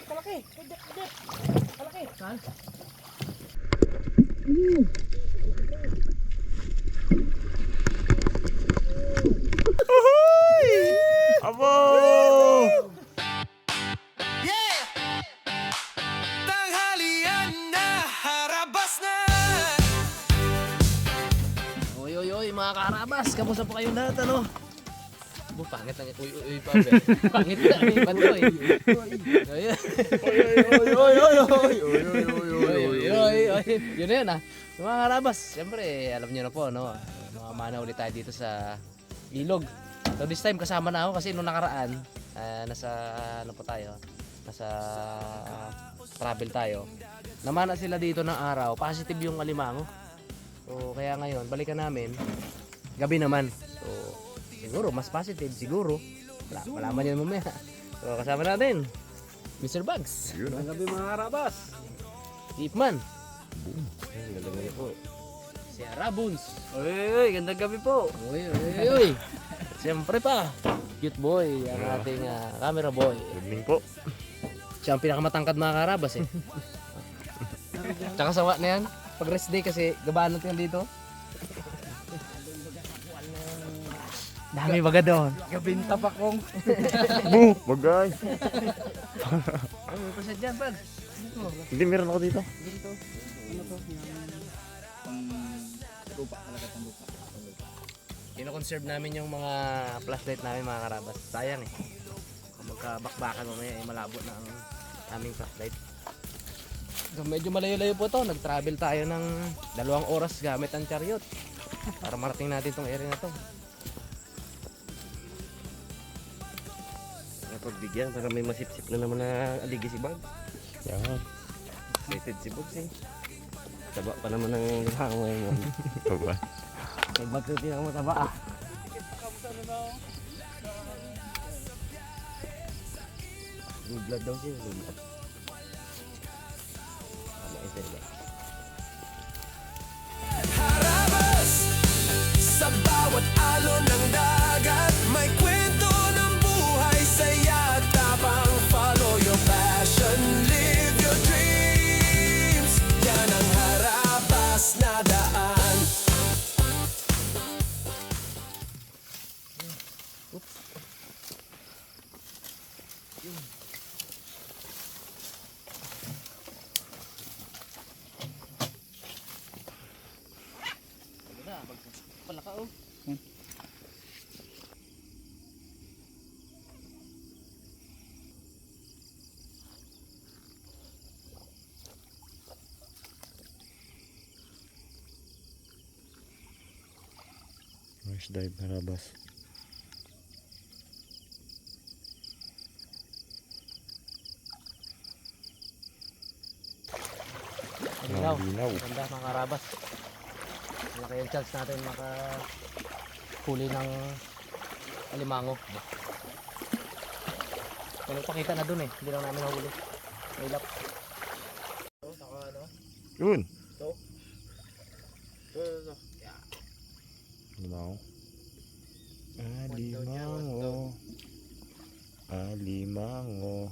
kalaki. Dip. Kalaki. Saan? Abo! Tanghalian na, harabas na. Oy, mga karabas. Kamusta po kayong lahat, ano? Pangit lang. Uy, Pabe. Pangit lang. Ba't ko eh? Yun na yun ah. Mga karabas, siyempre, alam nyo na po, no? Mamana ulit tayo dito sa ilog. So this time, kasama na ako kasi nung nakaraan, nasa, ano po tayo? Nasa travel tayo. Namana sila dito ng araw. Positive yung alimango. So, kaya ngayon, balikan namin. Gabi naman. So, siguro, mas positive. Siguro. Malaman nyo mamaya. So, kasama natin. Mr. Bugs. Yun, Gabi mga karabas. Tipman. Gandang gabi po. Si Arabuns. Uy, gandang gabi po. Uy. Siyempre pa. Cute boy. Ang ating camera boy. Good evening po. Siya ang pinakamatangkad mga karabas eh. Tsaka sawa na yan. Pag rest day kasi gabaan natin dito. Dami baga doon. Gabinta pa kong. Bu! Bagay! Ay, may pasad dyan, Pag. Hindi, meron ako dito. Dito. Ano to? Pang lupa. Talaga pang lupa. Kino-conserve namin yung mga flashlight namin mga karabas. Sayang eh. Kung magkabakbakan mamaya malabo na ang aming flashlight. So, medyo malayo-layo po to. Nag-travel tayo ng 2 oras gamit ang chariot. Para marating natin tong area na to. Pagbigyan para may masipsip na naman na aligi si Bag. Yan. Excited si Bag eh. Taba pa naman ng lihango ngayon. Baba. May Bag na pinakamataba ah. Blue blood daw siya. Blue blood. Tama ito ba? Harabas sa bawat alon ng dagat, may kwento ng buhay, saya at tapang. Follow your passion, live your dreams. Yan ang harabas na daan. Pala ka oh. Nice dive, Harabas. Linaw. Linaw. Ganda mga karabas. Malaki yung chance natin huli ng alimango. Walang pakita na dun eh. Hindi lang namin nahuli. May lap. Yun. Ito. Limango. Alimango. Alimango.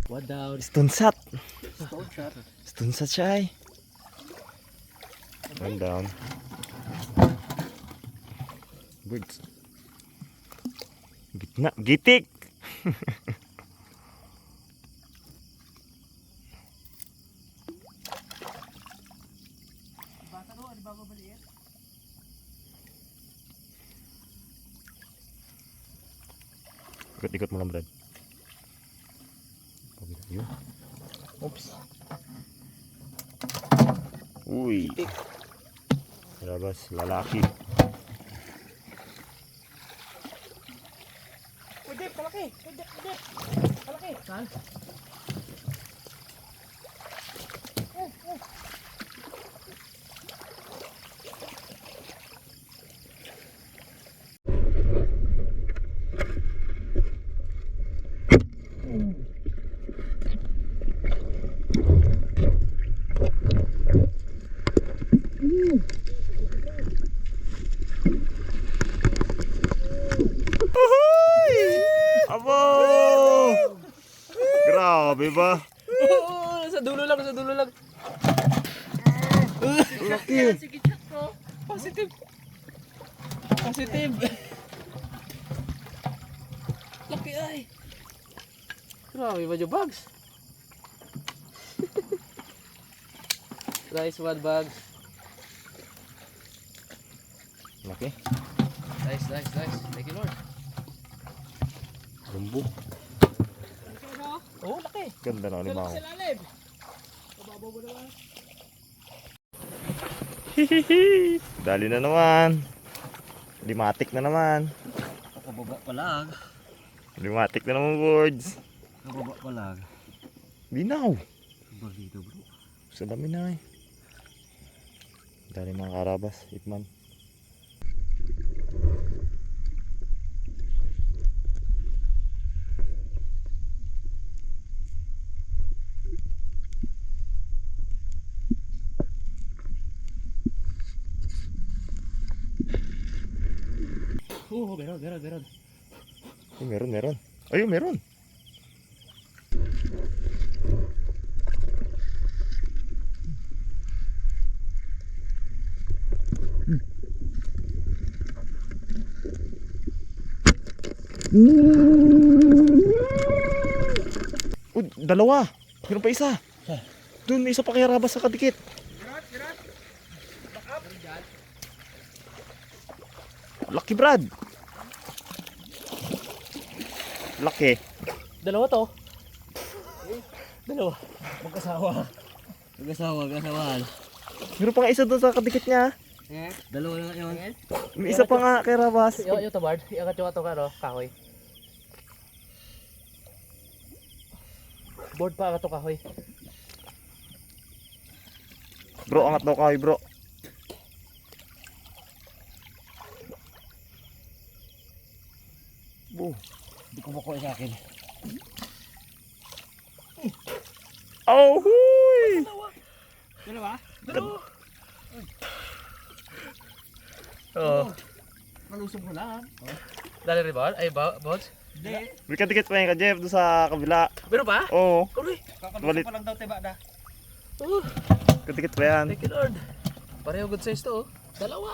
What down? Stunsat. Stone shot. Stunsat siya ay. One down. Birds. Gitna. Gitik! Ikot-ikot mo lang, Brad. Yun. Oops. Uy. Labas, lalaki. Dip, kalaki. Dip. Kalaki. Saan? Grabe ba? Oo, sa dulo lang, sa dulo lang. Laki. Sige, chat ko. Positive. Positive. Laki ay. Grabe ba yung bags? Nice one, bags. Laki. Nice, nice, nice. Thank you, Lord. Lumbo. Oo, laki. Ganda na limaw. Lalim. Mababaw mo naman. Hihihi. Dali na naman. Limatic na naman. Kababa pa lang. Limatic na naman, boards. Kababa pa lang. Binaw. Kababa dito, bro. Sa dami na eh. Dali mga karabas, itman. Oo, meron, meron, meron. Ay, meron, meron. Ayun, meron. Oh, dalawa. Meron pa isa. Doon, may isa pa kay Rabas sa kadikit. Lucky Brad. Laki. Dalawa to. Dalawa. Magkasawa. Magkasawahan. Meron pa nga isa doon sa kadikit niya. Dalawa na nga yun. May isa pa nga kay Rabas. Yung tabard, iangat yung ato ka, no? Kahoy. Board pa ang ato kahoy. Bro, angat daw kayo, bro. Hindi ko makuha sa akin. Oh, huy! Dalawa? Oo. Malusog mo lang. Dali rin ba? Ay, bods? Hindi. May kadikit pa yung ka, Jeff, doon sa kabila. Meron pa? Oo, Uy! Walit. Kakalusog pa lang daw, tiba na. Oh, kadikit pa yan. thank you, Lord. Pareho good size to, oh. Dalawa!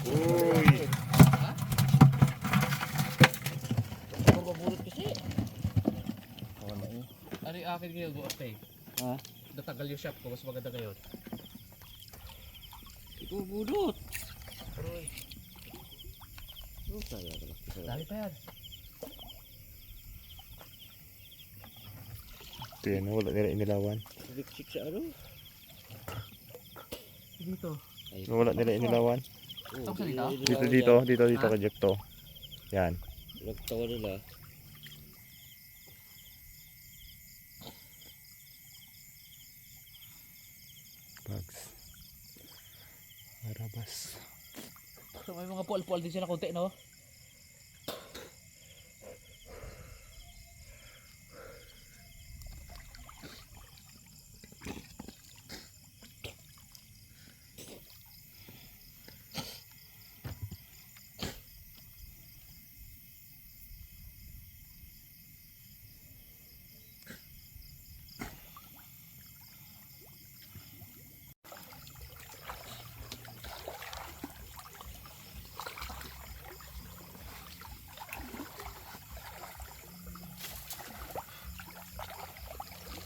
Uy! Mababulot kasi. Ano yung akin ngayon, go okay? Ha? Natagal yung shop ko, mas maganda ngayon. Ito bulot. Uy, Oh, saya ka lang. dami pa yan. Ito yan, wala nila inilawan. Siksik sa ano? Dito. Wala nila inilawan. Oh, Saan sa dito? Dito ka, Jeff, to. Yan. Nagtawa nila. Bags. Arabas. So, may mga pual-pual din sila konti, no?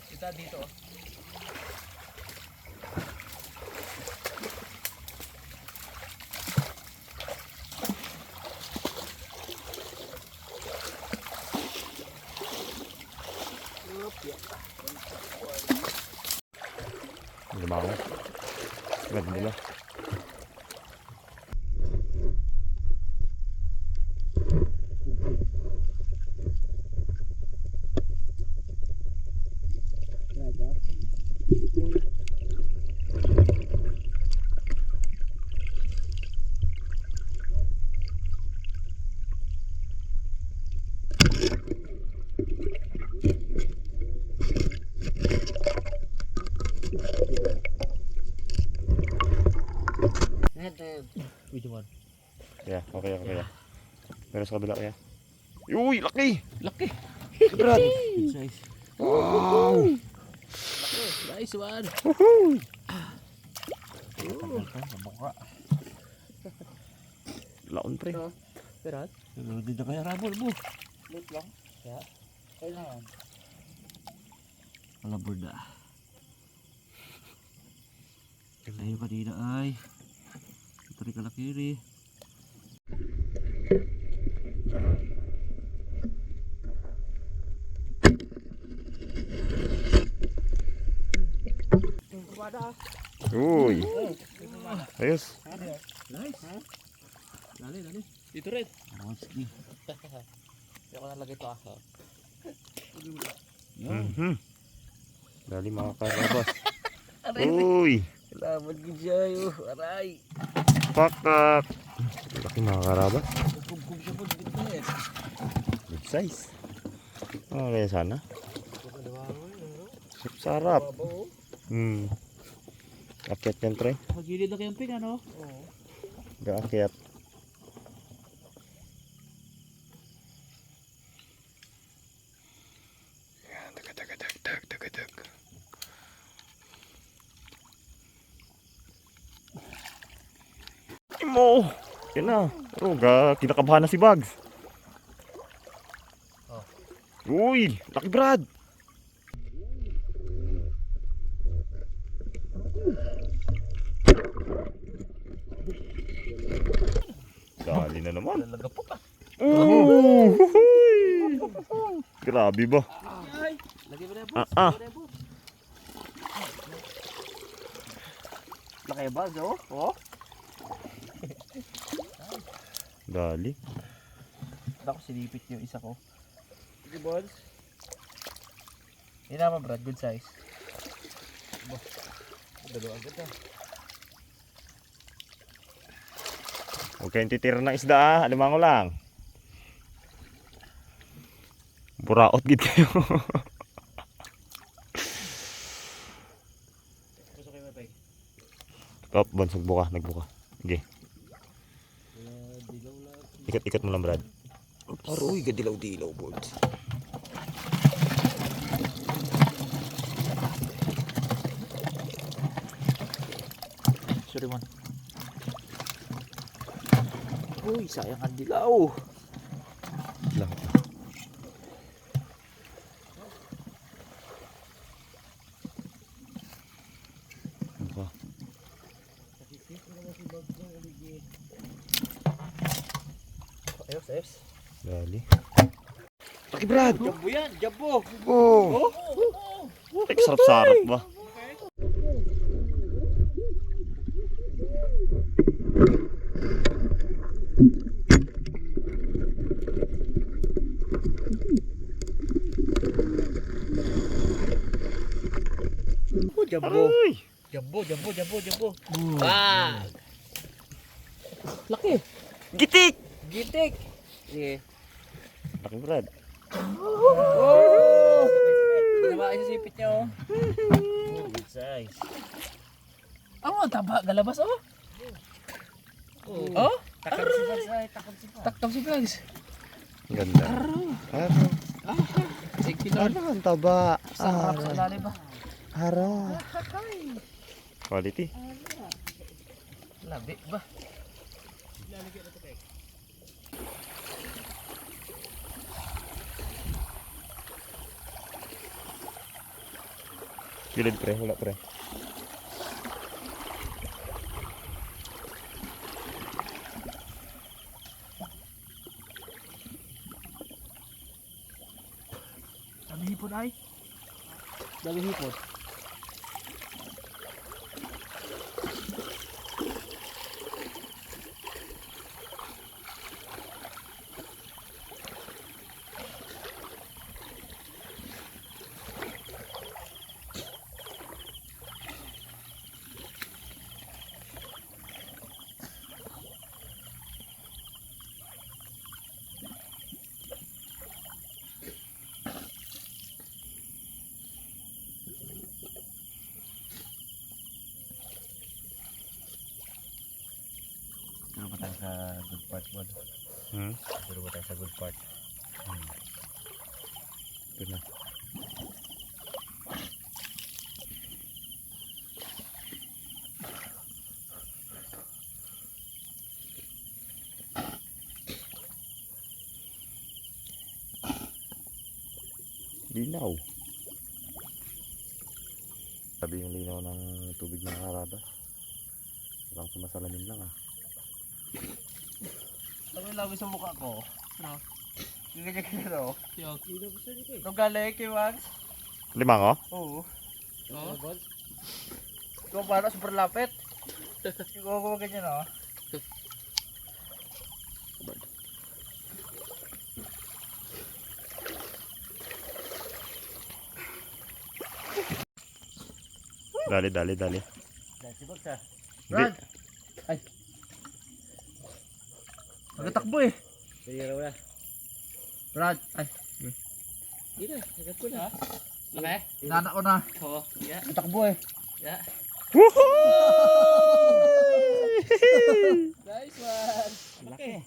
Kita dito, oh. Limaw. Ganda nila. Which one? Yeah, okay. Pero sa kabila, kaya. Uy, laki. Laki. Brad. Size. Wow. Nice one. Woohoo. Laon pre. Pero, Hindi na kaya rabol mo. lit lang. Yeah. Kailangan. Wala burda. Ayaw kanina ay. Ito rin kalakiri. Uy. Ayos. Nice. Dali, dali. Dito rin. Oh, sige. Hindi ako nalagay ito ah. Mhm. Dali mga karabas. Uy. Salamat gidyayo. Aray. Pakak. Laki mga karabas. Kub siya po dito eh. Good size. Kaya sana. Sarap. Akyat yan pre. Magilid na kayong ping ano? Oo. Akyat. Dag. Imo. Yan na. Kinakabahan na si Bugs. Oh. Uy, laki Brad. Dali na naman. Talaga po ka. Grabe ba? Ay. Lagi mo na po. Laki ba zo? Oh. Dali. Ako sinipit yung isa ko. Sige balls. Yan naman Brad, good size. Dalawa agad ah. Huwag kayong titira ng isda ah. Alimango lang. Buraot gid kayo. Gusto kayo mapay. Top, bansog buka. Nagbuka. Sige. Ikot-ikot mo lang Brad. Aroy, gadilaw-dilaw boards. Sorry man. Uy, sayang ang dilaw. Lang. Buka. Ayos. Dali. Laki Brad. Jabo yan, jabo. Oh. Ay, sarap-sarap ba? Jabo. Aray. Jabo. Bang! Laki. Gitik. Gitik. Sige. Laki Brad. Oh! Ginawa sa sipit niya oh. Good size. Oh, taba galabas oh. Oh? Takam si Bugs ay, takam si Bugs. Ganda. Araw. Sige Lord. Ang taba. Sarap sa lalim ba? Araw. Quality. Labi ba? Gilid pre, wala pre. Dami hipon ay. Dami hipon. Siguro ba tayo sa good part mo? Siguro ba tayo sa good part? Ito na. Linaw. Sabi yung linaw ng tubig ng Karabas. Parang sumasalamin lang ah. Ang ilawi sa mukha ko. No? Yung ganyan no? Yok. Hindi ko sa dito eh. Nung galing kay Wags. Lima ko? Oo. Oo. Kung paano, super lapit. Yung ko ganyan no? Dali. Dahil si Wags ha. Hindi. Brad! Ay. Nagatakbo eh. Sige raw na. Brad! Ay. Hindi na. Agad ko na. Okay? Inana ko na. Oo. Yeah. Nagatakbo eh. Yeah. Woohoo! Nice one. Laki.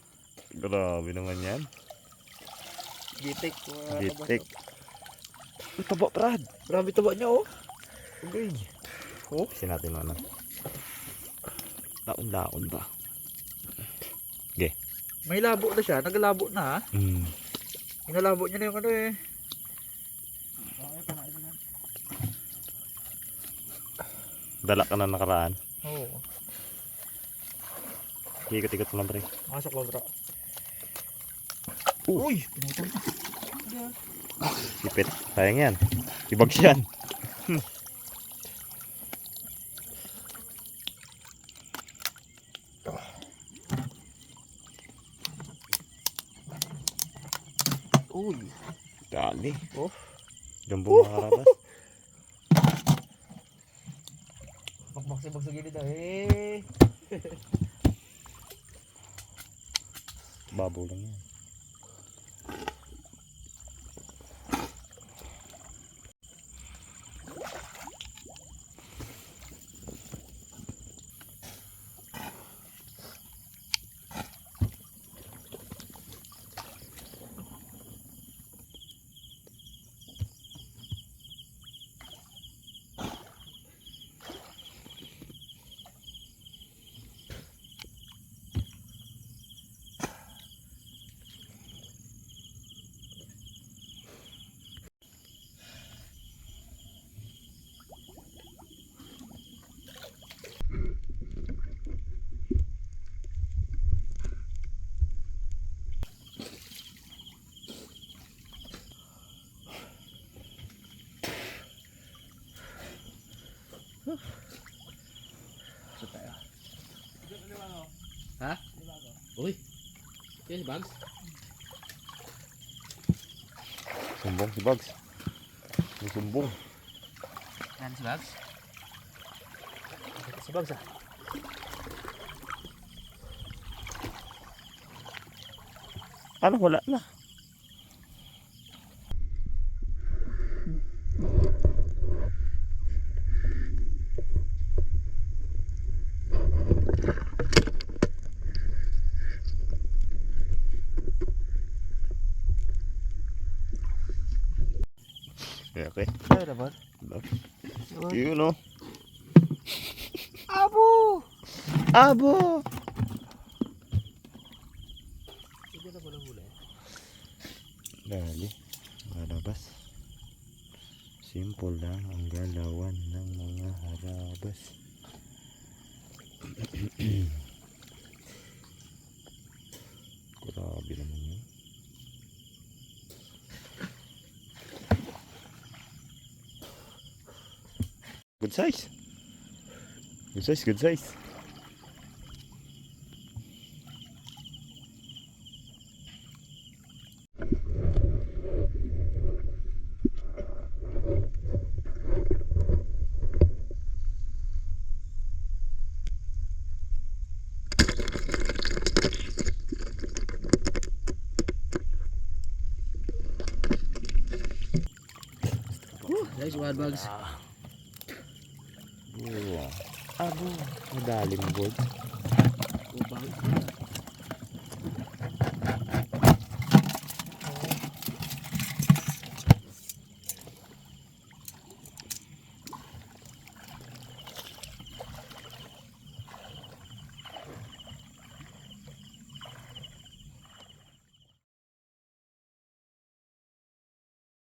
Grabe naman yan. Gitik. Gitik. Uy, taba, Brad. Grabe taba niya oh. Okay. Oh, kasi natin ano. Laon ba? May labo na siya. Nagalabo na ha. Inalabo niya na yung ano eh. Dala ka na nakaraan. Oo. Ikot-ikot mo lang, pre. Masok ba bro? Uh. Uy! Pinutol na. Sipit. Sayang yan. Ibags yan. Uy! Dali. Oh. Jumbo mga Karabas. Bakbaksibag sa gilid ah eh. Babo lang yan. Ha? Uy. Yan si Bugs. Sumbong si Bugs. May sumbong. Yan si Bugs. Si Bags ah. Ano, wala na. Okay. Ay naman. Yun o. Abo! Abo! Sige na pala huli. Dali. Harabas. Simple lang ang galawan ng mga harabas. Grabe naman yun. Good size. Good size, good size. Nice one, Bugs. Wow. Abo. Madalim, good. Oh, Bugs.